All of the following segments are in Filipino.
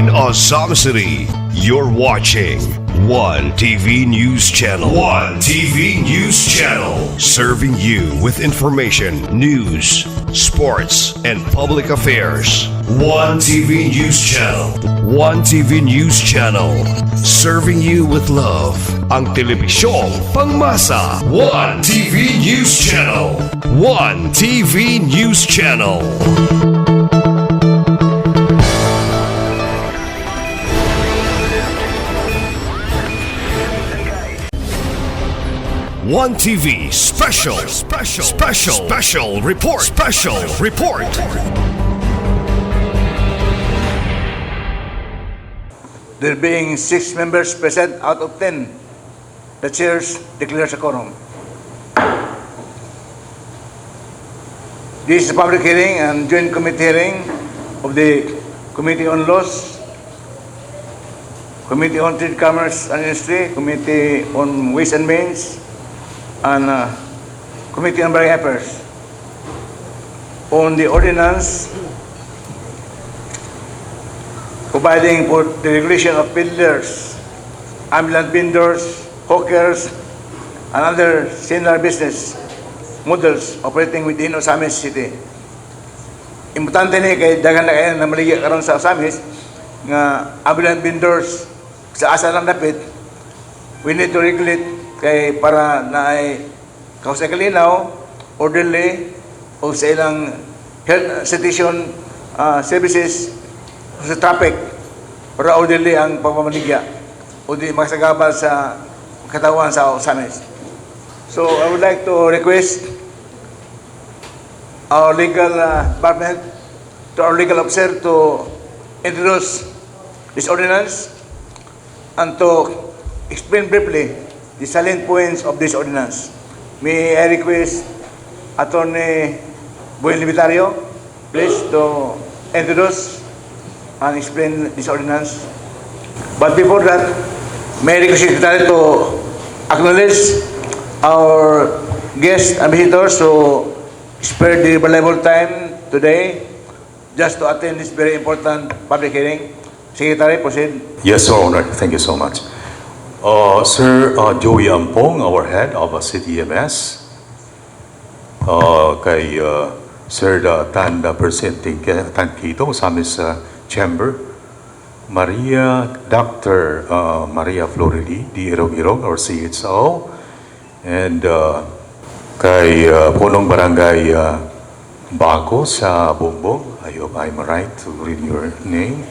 In Ozamiz City, you're watching One TV News Channel. One TV News Channel. Serving you with information, news, sports, and public affairs. One TV News Channel. One TV News Channel. Serving you with love. Ang telebisyong pangmasa. One TV News Channel. One TV News Channel. One TV special report. There being 6 members present out of 10, the chairs declares a quorum. This is a public hearing and joint committee hearing of the Committee on Laws, Committee on Trade, Commerce and Industry, Committee on Ways and Means, and Committee on Barangay Affairs on the ordinance providing for the regulation of peddlers, ambulant vendors, hawkers, and other similar business models operating within Ozamiz City. Importante ni kay dagan na kayo na maligya karon sa Ozamiz nga ambulant vendors sa asa lang dapit, we need to regulate kay para na ay kausay kalinaw, orderly, o sa ilang health sanitation services sa traffic para orderly ang pagmamaligya o di makasagabal sa katawan sa Ozamiz. So I would like to request our legal department, to our legal officer to introduce this ordinance and to explain briefly the salient points of this ordinance. May I request Attorney Buel Libitario, please, to introduce and explain this ordinance. But before that, may I request Secretary to acknowledge our guests and visitors who spared the valuable time today just to attend this very important public hearing. Secretary, proceed. Yes, Your Honor. Thank you so much. Sir Joey Ampong, our head of CDMS, kay Sir Tan presenting Tan Kito sa amin sa chamber, Dr. Maria Florili, di Irong-Irong, our CHO, and kay Punong Barangay Bago sa Bumbong. I hope I'm right to read your name.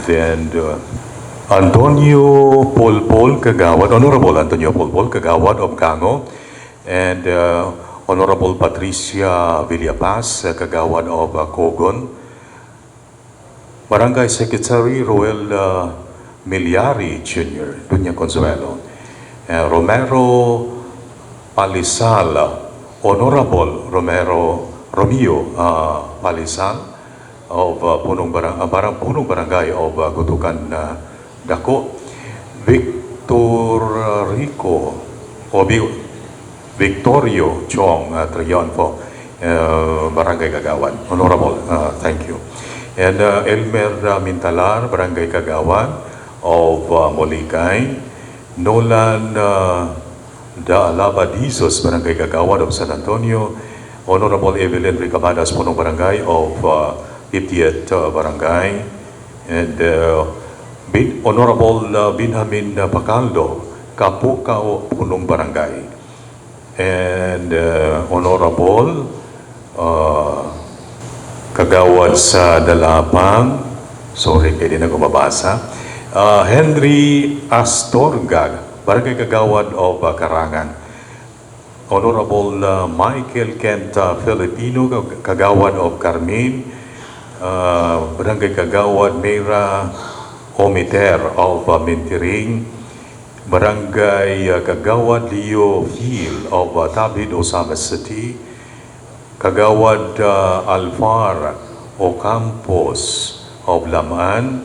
Then Antonio Polpol Kagawad, Honorable Antonio Polpol Kagawad of Gango, and Honorable Patricia Villapaz Kagawad of Cogon, Barangay Secretary Roel Milyari Jr., Dunya Consuelo, Romero Palisal, Honorable Romeo Palisal of Punong Barangay of Gutukan Dako, Victorio Chong Triunfo, Barangay Kagawan. Honorable, thank you. And Elmer Mintalar, Barangay Kagawan of Moligay, Nolan Labadizos, Barangay Kagawan of San Antonio, Honorable Evelyn Ricabadas, Punong Barangay of 50th Barangay, and Honorable Binhamin Pacaldo, Kapukao, Punong Barangay, and Honorable Kagawad sa Dalapang, sorry kayo din na kumabasa, Henry Astorgag, Barangay Kagawad of Karangan, Honorable Michael Kent Filipino, Kagawad of Carmen, Barangay Kagawad Mera Omiter of Mintiring, Barangay Kagawad Leo Hill of Tabid, Ozamiz City, Kagawad Alfar Ocampos of Laman,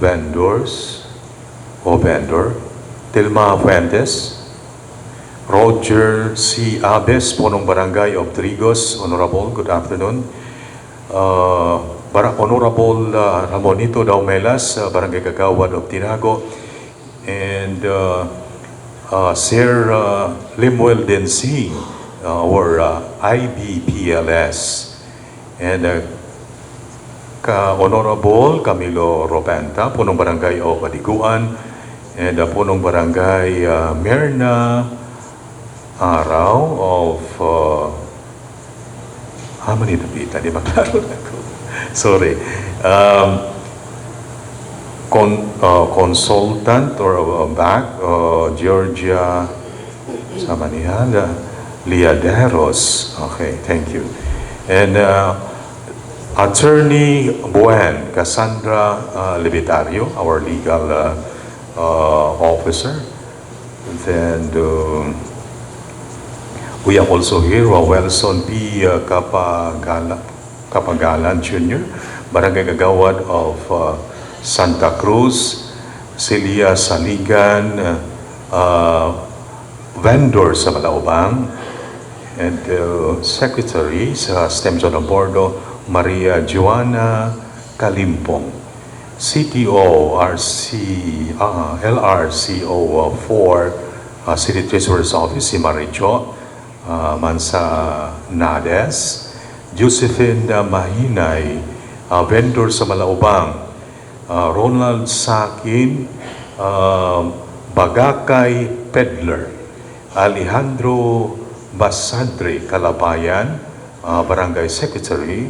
vendor, Tilma Fuentes, Roger C. Abes, Punong Barangay of Trigos, Honorable, good afternoon. Honorable Ramonito Daumelas, Barangay Kagawad of Tinago, and Sir Limuel Densing, our IBPLS, and Honorable Camilo Ropenta, punong barangay o Badiguan, and punong barangay Merna Araw of how many napita? Di ba klaro na ko? Sorry. Consultant or back, Georgia Samanihala, Liaderos. Okay, thank you. And Attorney Buen Cassandra Libitario, our legal officer. Then we have also here Wilson P. Kapagalan Jr., Barangay Kagawad of Santa Cruz, Celia Saligan, vendor sa Malaubang, and Secretary sa STEM Zone Bordo, Maria Joana Kalimpong, CTO, LRCO for City Treasurer's Office, si Maricho Mansa Nades, Josephine Mahinay, vendor sa Malaubang, Ronald Sakin, Bagakay Pedler, Alejandro Basadre Calabayan, Barangay Secretary,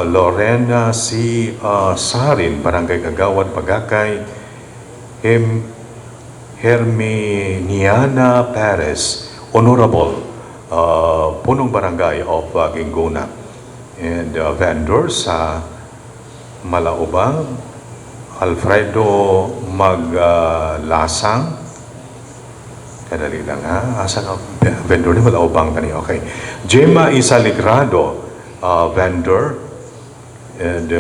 Lorena C. Sarin, Barangay Kagawad Bagakay, Herminiana Perez, Honorable, punong barangay of Gingona, and vendors sa Malaubang, Alfredo Maglasang, kadali lang ha, asa ka vendor ni Malaubang tani, okay. Gemma Isaligrado, vendor, and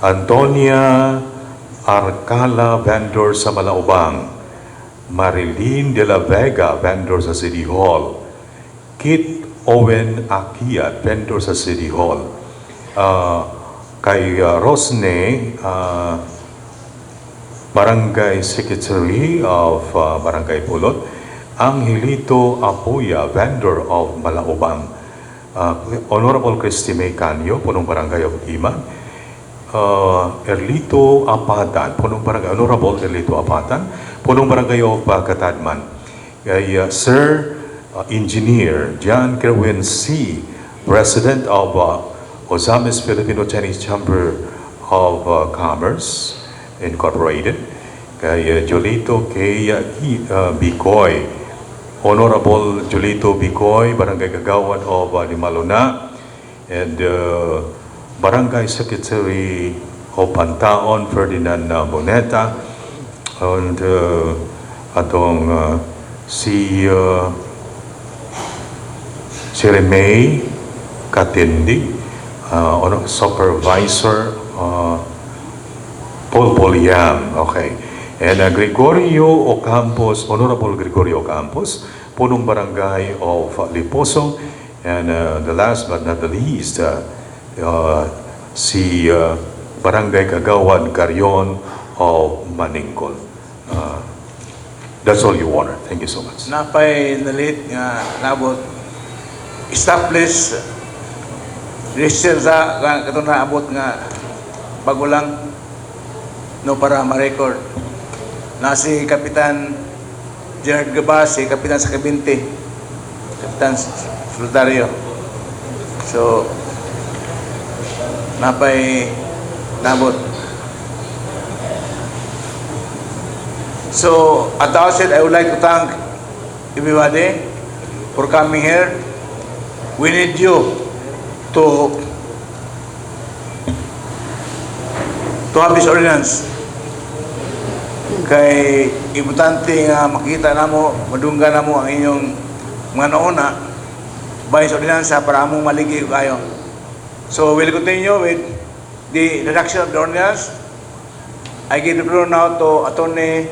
Antonia Arcala, vendor sa Malaubang, Marilyn de la Vega, vendor sa City Hall, Kit Owen Akiat, vendor sa City Hall, kay Rosne, Barangay Secretary of Barangay Pulot, Angelito Apuya, vendor of Malaubang, Honorable Christy May Canyo, punong barangay of Iman, Erlito Apatan, punong barangay, Honorable Erlito Apatan, punong barangay of Katadman, kay Sir Engineer John Kerwin C., President of Ozamiz Filipino-Chinese Chamber of Commerce Incorporated, kay Jolito K. Bicoy, Honorable Jolito Bicoy, Barangay Kagawad of Limaluna, and Barangay Secretary of Pantaon, Ferdinand Boneta, and atong si May Katindi, Supervisor Paul Poliam, okay. And Gregorio Ocampos, Honorable Gregorio Ocampos, punong barangay of Liposo, and the last but not the least, si Barangay Kagawad Carrion of Maningkol. That's all, Your Honor. Thank you so much. Napay nalit nga nabot establish register sa katong naabot nga bago lang no para ma-record na si Kapitan Gerard Gabas, si Kapitan sa Kabinte, Kapitan Solitario. So napay nabot. So at the outset, I would like to thank everybody for coming here. We need you to have this ordinance. Kay importante nga makita namo, madungga namo ang inyong mga nauna by ordinance para among maligi kayo. So we'll continue with the reduction of the ordinance. I give the floor now to Attorney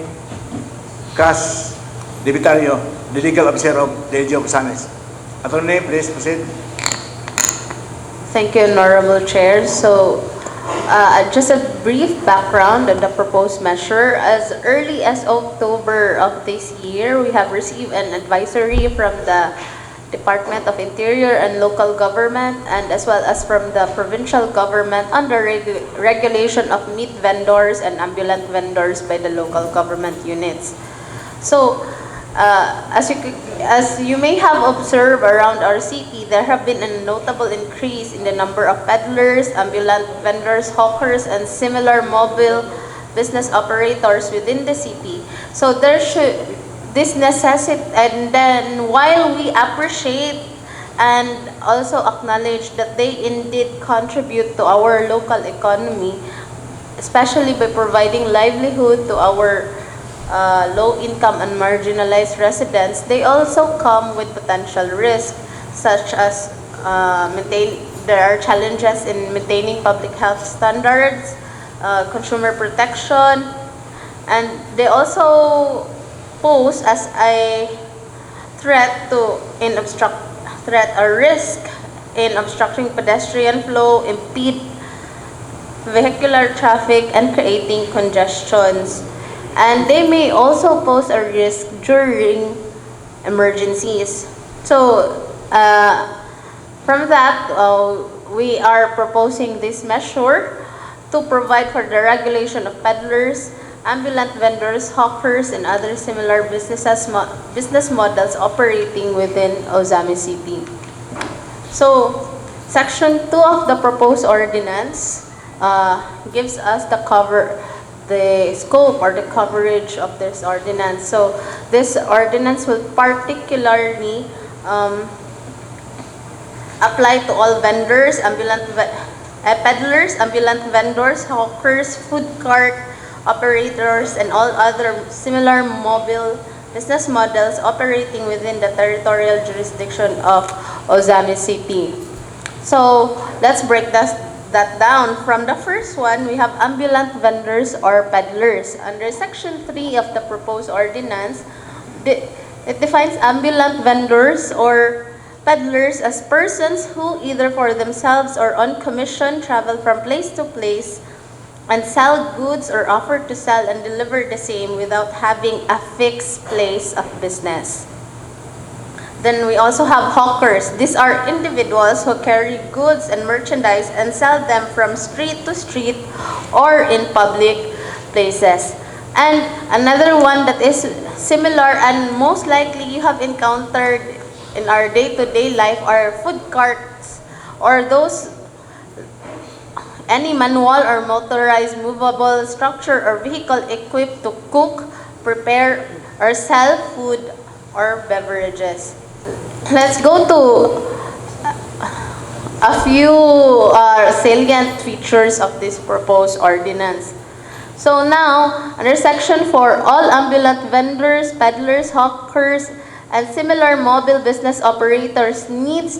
Cas Debitario, the legal officer of the LG of Ozamiz. Attorney, please proceed. Thank you, Honorable Chair. So, just a brief background on the proposed measure. As early as October of this year, we have received an advisory from the Department of Interior and Local Government, and as well as from the provincial government on the regulation of meat vendors and ambulant vendors by the local government units. So, as you may have observed around our city, there have been a notable increase in the number of peddlers, ambulant vendors, hawkers, and similar mobile business operators within the city. So this necessity, and then while we appreciate and also acknowledge that they indeed contribute to our local economy, especially by providing livelihood to our low-income and marginalized residents, they also come with potential risk, such as there are challenges in maintaining public health standards, consumer protection, and they also pose as a threat or risk in obstructing pedestrian flow, impede vehicular traffic, and creating congestions. And they may also pose a risk during emergencies. So, from that, we are proposing this measure to provide for the regulation of peddlers, ambulant vendors, hawkers, and other similar business models operating within Ozamiz City. So, Section 2 of the proposed ordinance gives us the scope or the coverage of this ordinance. So, this ordinance will particularly apply to all vendors, peddlers, ambulant vendors, hawkers, food cart operators, and all other similar mobile business models operating within the territorial jurisdiction of Ozamiz City. So, let's break that down. From the first one, we have ambulant vendors or peddlers. Under Section 3 of the proposed ordinance, it defines ambulant vendors or peddlers as persons who either for themselves or on commission travel from place to place and sell goods or offer to sell and deliver the same without having a fixed place of business. Then we also have hawkers. These are individuals who carry goods and merchandise and sell them from street to street or in public places. And another one that is similar and most likely you have encountered in our day-to-day life are food carts, or any manual or motorized movable structure or vehicle equipped to cook, prepare, or sell food or beverages. Let's go to a few salient features of this proposed ordinance. So now, under Section 4, all ambulant vendors, peddlers, hawkers, and similar mobile business operators need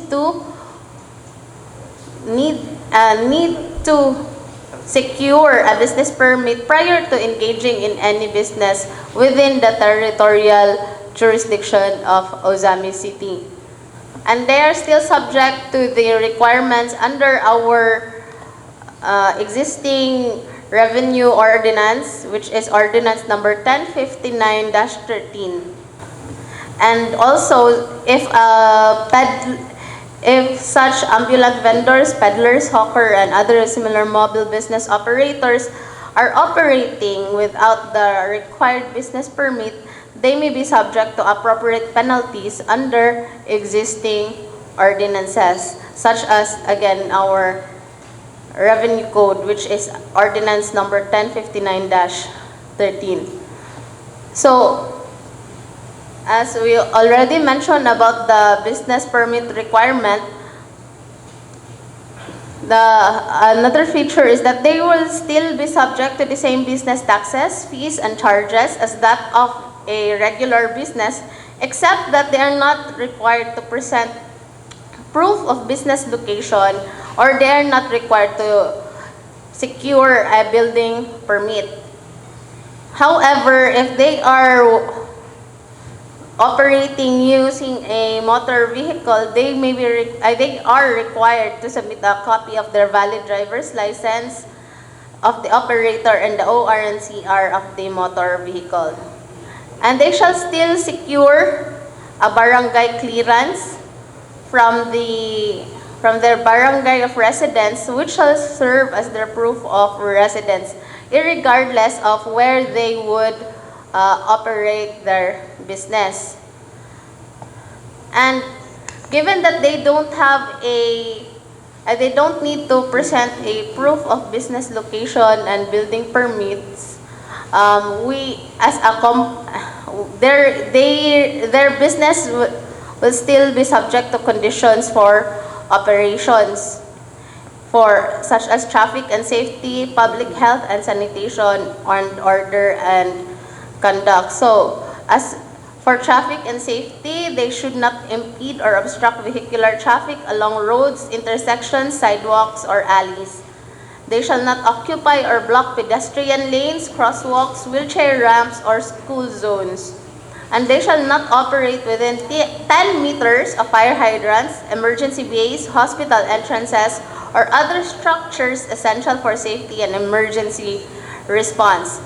to secure a business permit prior to engaging in any business within the territorial jurisdiction of Ozamiz City. And they are still subject to the requirements under our existing revenue ordinance, which is ordinance number 1059-13. And also, if such ambulant vendors, peddlers, hawker, and other similar mobile business operators are operating without the required business permit, they may be subject to appropriate penalties under existing ordinances, such as, again, our revenue code, which is ordinance number 1059-13. So, as we already mentioned about the business permit requirement, another feature is that they will still be subject to the same business taxes, fees, and charges as that of a regular business, except that they are not required to present proof of business location, or they are not required to secure a building permit. However, if they are operating using a motor vehicle, they are required to submit a copy of their valid driver's license of the operator and the ORNCR of the motor vehicle. And they shall still secure a barangay clearance from their barangay of residence, which shall serve as their proof of residence, irregardless of where they would operate their business. And given that they don't need to present a proof of business location and building permits, their business will still be subject to conditions for operations, such as traffic and safety, public health and sanitation, and order and conduct. So, as for traffic and safety, they should not impede or obstruct vehicular traffic along roads, intersections, sidewalks, or alleys. They shall not occupy or block pedestrian lanes, crosswalks, wheelchair ramps, or school zones. And they shall not operate within 10 meters of fire hydrants, emergency bays, hospital entrances, or other structures essential for safety and emergency response.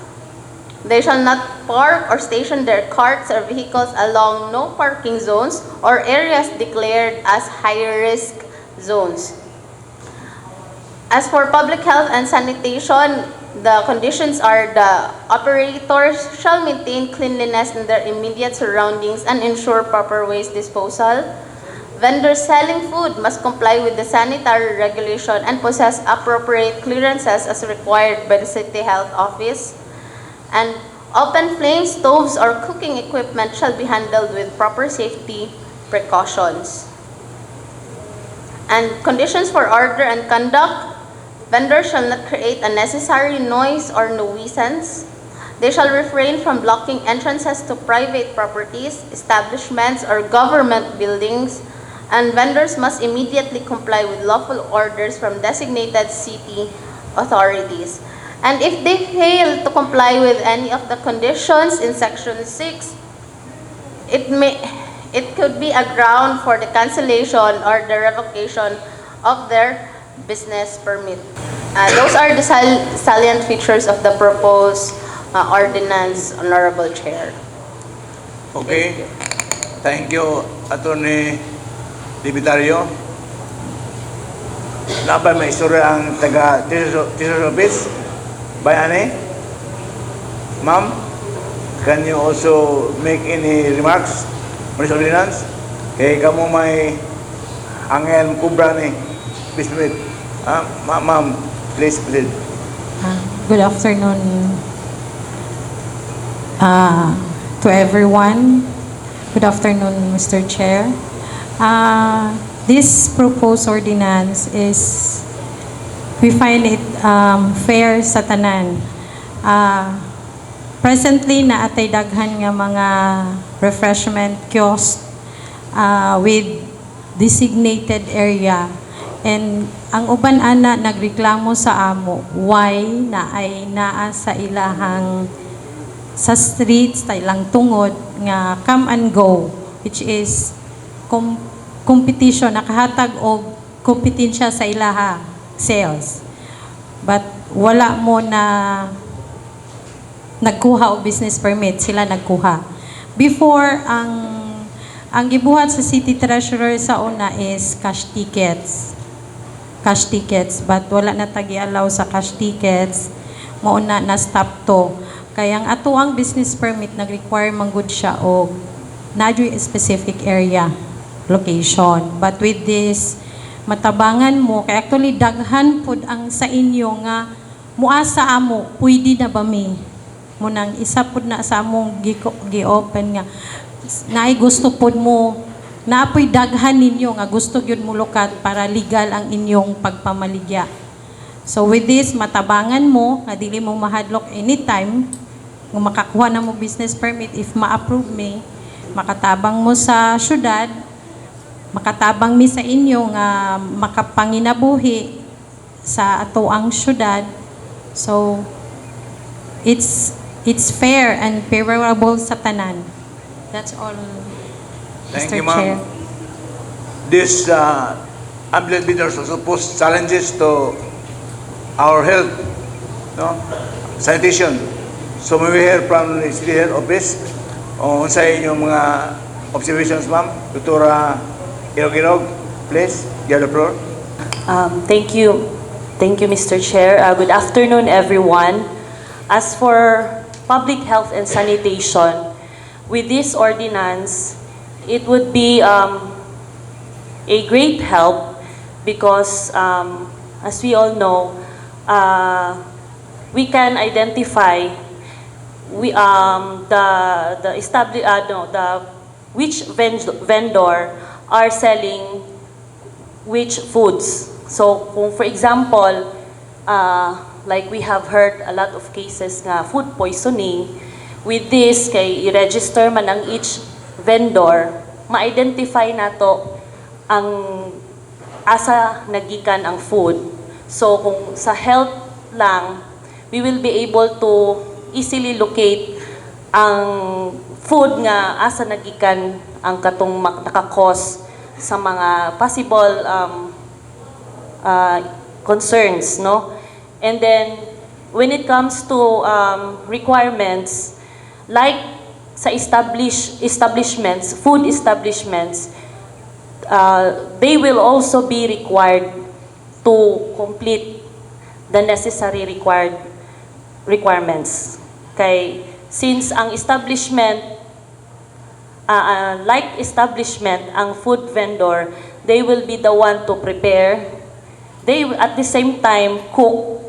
They shall not park or station their carts or vehicles along no parking zones or areas declared as high-risk zones. As for public health and sanitation, the conditions are the operators shall maintain cleanliness in their immediate surroundings and ensure proper waste disposal. Vendors selling food must comply with the sanitary regulation and possess appropriate clearances as required by the City Health Office. And open flame stoves or cooking equipment shall be handled with proper safety precautions. And conditions for order and conduct: vendors shall not create unnecessary noise or nuisance. They shall refrain from blocking entrances to private properties, establishments, or government buildings. And vendors must immediately comply with lawful orders from designated city authorities. And if they fail to comply with any of the conditions in Section 6, it could be a ground for the cancellation or the revocation of their business permit. Those are the salient features of the proposed ordinance, Honorable Chair. Okay. Thank you, Attorney Dibitario. Napa may istorya ang taga Teacher's Office? Bayani? Ma'am, can you also make any remarks on this ordinance? Kaya kamo may angel kubra ni Bismit. Ma'am, please. Good afternoon to everyone. Good afternoon, Mr. Chair. This proposed ordinance we find it fair sa tanan. Presently, naatay daghan nga mga refreshment kiosk with designated area. And ang uban ana nagreklamo sa amo why naa sa ilahang sa streets ta ilang tungod nga come and go, which is competition, nakahatag og kompetensya sa ilaha sales, but wala mo na nagkuha og business permit, sila nagkuha. Before, ang gibuhat sa city treasurer sa una is cash tickets, but wala na tagi-allow sa cash tickets, mauna na stop to. Kaya ang ato ang business permit nag-require manggod siya og nadyo'y specific area location. But with this matabangan mo, kaya actually daghan pud ang sa inyo nga muasa amo, pwede na ba mi? Munang isa pud na sa among gi-open nga naay gusto pud mo, naapoy daghan ninyo nga gusto gyud mo lukat para legal ang inyong pagpamaligya. So with this matabangan mo nga dili mo mahadlok anytime nga makakuha na mo business permit if ma-approve me, makatabang mo sa syudad, makatabang mi sa inyo nga makapanginabuhi sa atoang syudad. So it's fair and favorable sa tanan. That's all, Thank Mr. you, ma'am. Chair. These ambulance vendors also pose challenges to our health, no? Sanitation. So may we hear from the City Health Office o sa inyong mga observations, ma'am. Doktora Irog, please, you have the floor. Thank you. Thank you, Mr. Chair. Good afternoon, everyone. As for public health and sanitation, with this ordinance, it would be a great help because, as we all know, we can identify which vendor are selling which foods. So, kung for example, like we have heard a lot of cases nga food poisoning, with this, kay i-register man ang each vendor, ma-identify nato ang asa nagikan ang food. So, kung sa health lang, we will be able to easily locate ang food nga asa nagikan ang katong nakakos sa mga possible concerns, no? And then, when it comes to requirements, like sa establishments, food establishments, they will also be required to complete the necessary requirements. Kay, since ang establishment, like establishment, ang food vendor, they will be the one to prepare. They at the same time cook,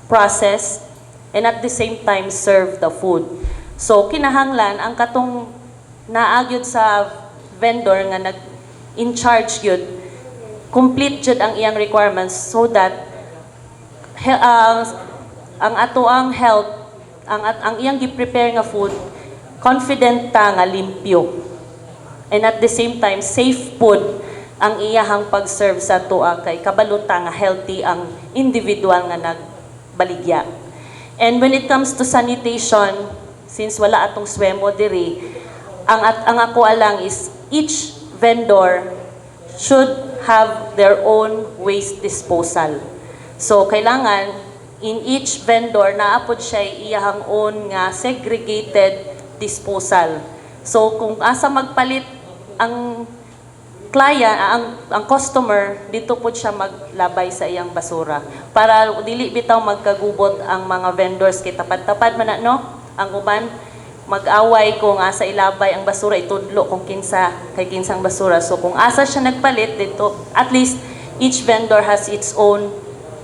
process, and at the same time serve the food. So kinahanglan ang katong naagyod sa vendor nga in charge yun, complete jud ang iyang requirements so that ang ato ang health, ang iyang gi-prepare nga food, confident ta nga limpyo. And at the same time, safe food ang iyahang pag-serve sa tuwa kay kabaluta nga healthy ang individual nga nagbaligya. And when it comes to sanitation, since wala atong swemo diri, ang ako alang is each vendor should have their own waste disposal. So kailangan in each vendor naapod siya iyahang own nga segregated disposal. So kung asa magpalit ang client, ang customer, dito po siya maglabay sa iyang basura. Para dili bitaw magkagubot ang mga vendors kay tapad-tapad man no? Ang uban mag-away kung asa ilabay ang basura, itudlo kung kinsang basura. So kung asa siya nagpalit dito, at least each vendor has its own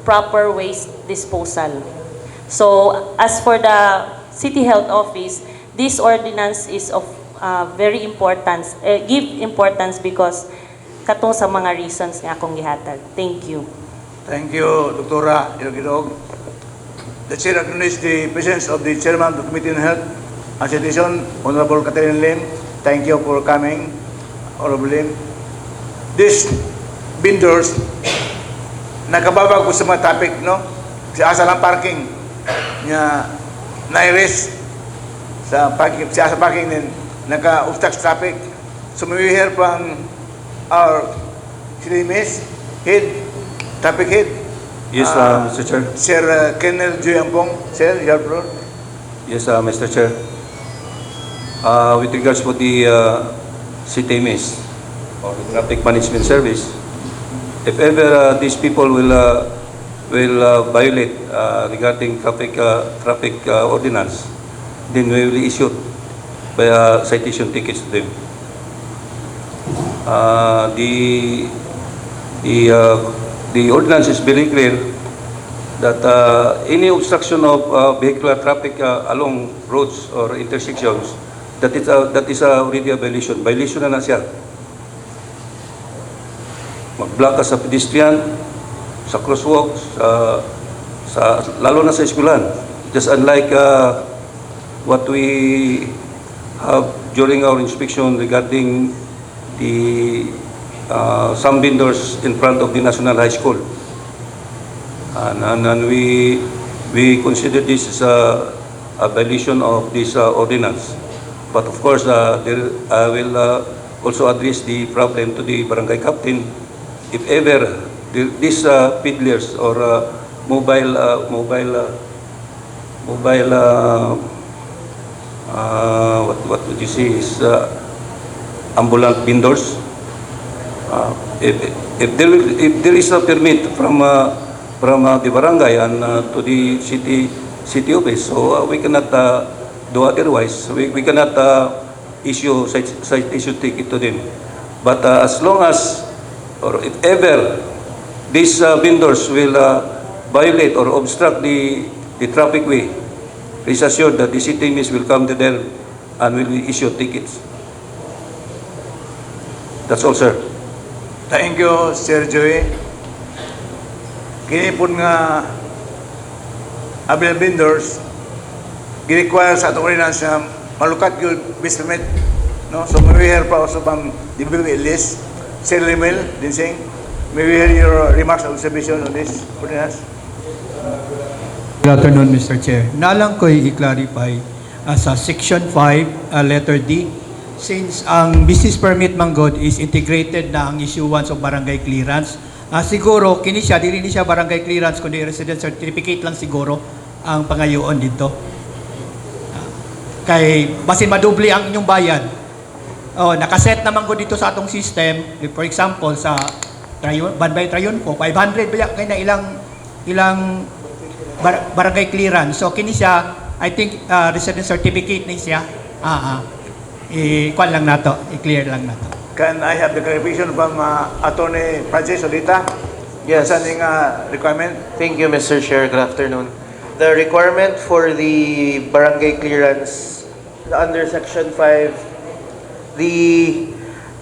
proper waste disposal. So as for the City Health Office, this ordinance is of very importance, give importance because katong sa mga reasons nga akong gihatag. Thank you. Thank you, Doktora Irog. The Chair acknowledges the presence of the Chairman of the Committee on Health and Sanitation, Honorable Catherine Lim. Thank you for coming, Honorable Lim. These vendors, nakababag ko sa mga topic, no? Si asa lang parking, niya na-arrest sa parking, si asa parking din, naka-obstruct traffic. So may we hear from our City Miss, Traffic Head. Yes, Mr. Chair. Sir Kenneth Joy Ampong. Sir, your floor. Yes, Mr. Chair. With regards to the City Miss or the Traffic Management Service, if ever these people will violate regarding traffic ordinance, then we will issue by citation tickets to them. The ordinance is very clear that any obstruction of vehicular traffic along roads or intersections, that is already a violation. Violation na siya. Mag-block ka sa pedestrian, sa crosswalks, lalo na sa eskwelahan. Just unlike what we have during our inspection regarding the some vendors in front of the National High School. And we consider this as a violation of this ordinance. But of course, I will also address the problem to the barangay captain if ever these peddlers or mobile what would you say is ambulant vendors. If there is a permit from the barangay and to the city office, so we cannot do otherwise. We cannot issue citation ticket to them. But as long as or if ever these vendors will violate or obstruct the traffic way, please assure that the city miss will come to them and will issue tickets. That's all, sir. Thank you, Sir Joey. Kini po nga abil vendors gi-require sa atong ordinance na malukat yung business permit. No? So may we hear pa also from the BBB list. Sir Limel, Dinsing, may we hear your remarks and observation on this ordinance? Good afternoon, Mr. Chair. Nalang ko i-clarify sa Section 5, letter D, since ang business permit manggod is integrated na ang issuance of barangay clearance, siguro, kini siya, dili ni siya barangay clearance, kundi resident certificate lang siguro ang pangayoon dito. Kay, basin madubli ang inyong bayad. Nakaset naman ko dito sa atong system, for example, sa Banbay Trayon ko, 500 ba kaya na ilang barangay clearance. So, kini siya, I think, resident certificate ni siya. I-kwan lang nato, i-clear lang nato. Can I have the clarification from Attorney Francis Odita? Yes. Concerning requirement? Thank you, Mr. Chair. Good afternoon. The requirement for the barangay clearance under Section 5, the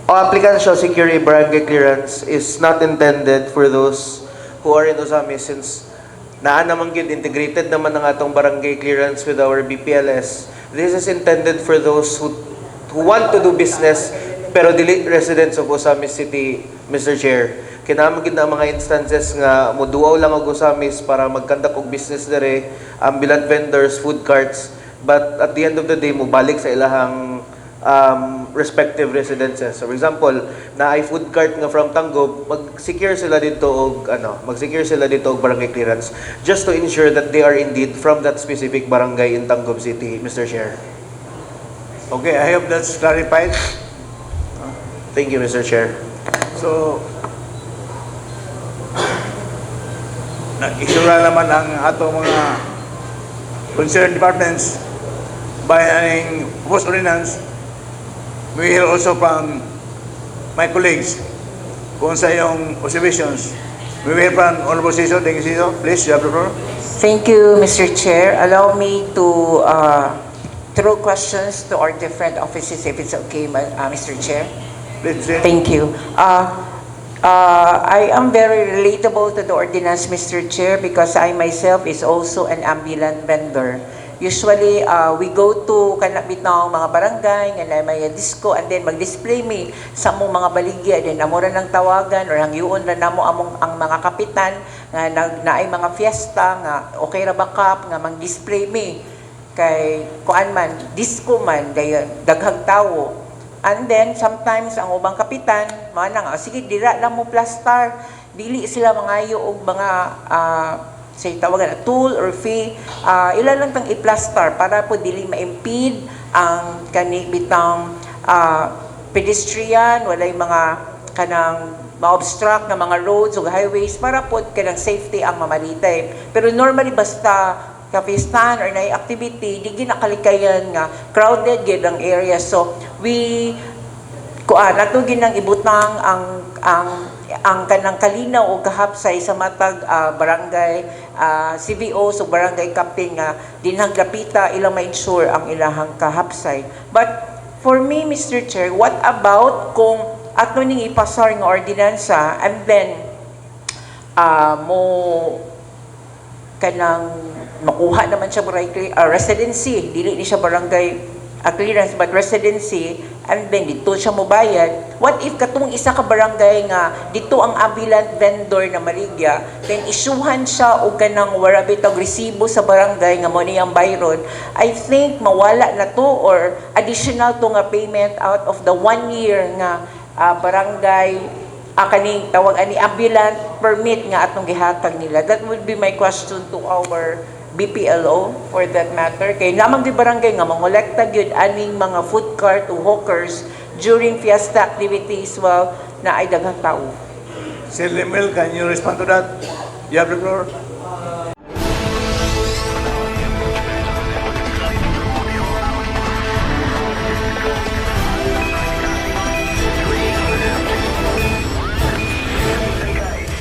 applicant shall secure a barangay clearance is not intended for those who are in Ozamiz, since naan naman yun, integrated naman ang atong barangay clearance with our BPLS. This is intended for those who want to do business pero dili residents of Ozamiz City, Mr. Chair. Kinahanglan gid na mga instances nga moduaw lang og Ozamiz para magkandak og business dere, ambulant vendors, food carts, but at the end of the day mobalik sa ilahang respective residences. So for example, na ay food cart nga from Tanggob, mag-secure sila dito og barangay clearance just to ensure that they are indeed from that specific barangay in Tanggob City, Mr. Chair. Okay, I hope that's clarified. Thank you, Mr. Chair. So, nag-isura naman ang atong mga concerned departments by aning proposed ordinance. We hear also from my colleagues kung sa iyong observations. We hear from Honorable Siso. Thank you, Siso. Please, you have the floor. Thank you, Mr. Chair. Allow me to throw questions to our different offices, if it's okay, Mr. Chair. Please, Thank you. I am very relatable to the ordinance, Mr. Chair, because I myself is also an ambulant vendor. Usually, we go to kanabit na mga barangay, nga na may disco, and then mag-display me sa mong mga baligya, then amura ng tawagan, or hangyuon na namo ang mga kapitan, nga naay mga fiesta, nga okay ra ba kap, nga mag-display me, kay kuan man, disco man, daghang tawo. And then, sometimes, ang ubang kapitan, manang, sige, dira lang mo plastar, dili sila mangayo og mga say tawagan tool or fee, ilan lang tang i-plastar para po dili ma-impede ang kanibitang pedestrian, walay mga kanang ma-obstruct na mga roads o highways para po kanang safety ang mamalitay. Pero normally basta kapistan or na activity, di ginakalikayan nga crowded gid ang area. So we nato ginang ibutang ang kanang kalinaw o kahapsay sa matag barangay CVO so barangay captain nga dinang lapita ilang ma-ensure ang ilahang kahapsay. But for me, Mr. Chair, what about kung ato ning ipasar nga ordinansa and then mo kanang makuha naman siya barangay residency, dili ni siya barangay clearance but residency, and then dito siya mobayad. What if katong isa ka barangay nga dito ang ambulant vendor na maligya, then isuhan siya og kanang warabitag resibo sa barangay nga mo niyang bayron? I think mawala na to, or additional to nga payment out of the 1 year nga barangay kaning tawag ani ambulant permit nga atong gihatag nila. That would be my question to our BPLO for that matter. Kay namang di barangay nga mangolekta gyud aning mga food cart o hawkers during fiesta activities while na ay daghang tao. Sir Lemel, can you respond to that? You have the floor.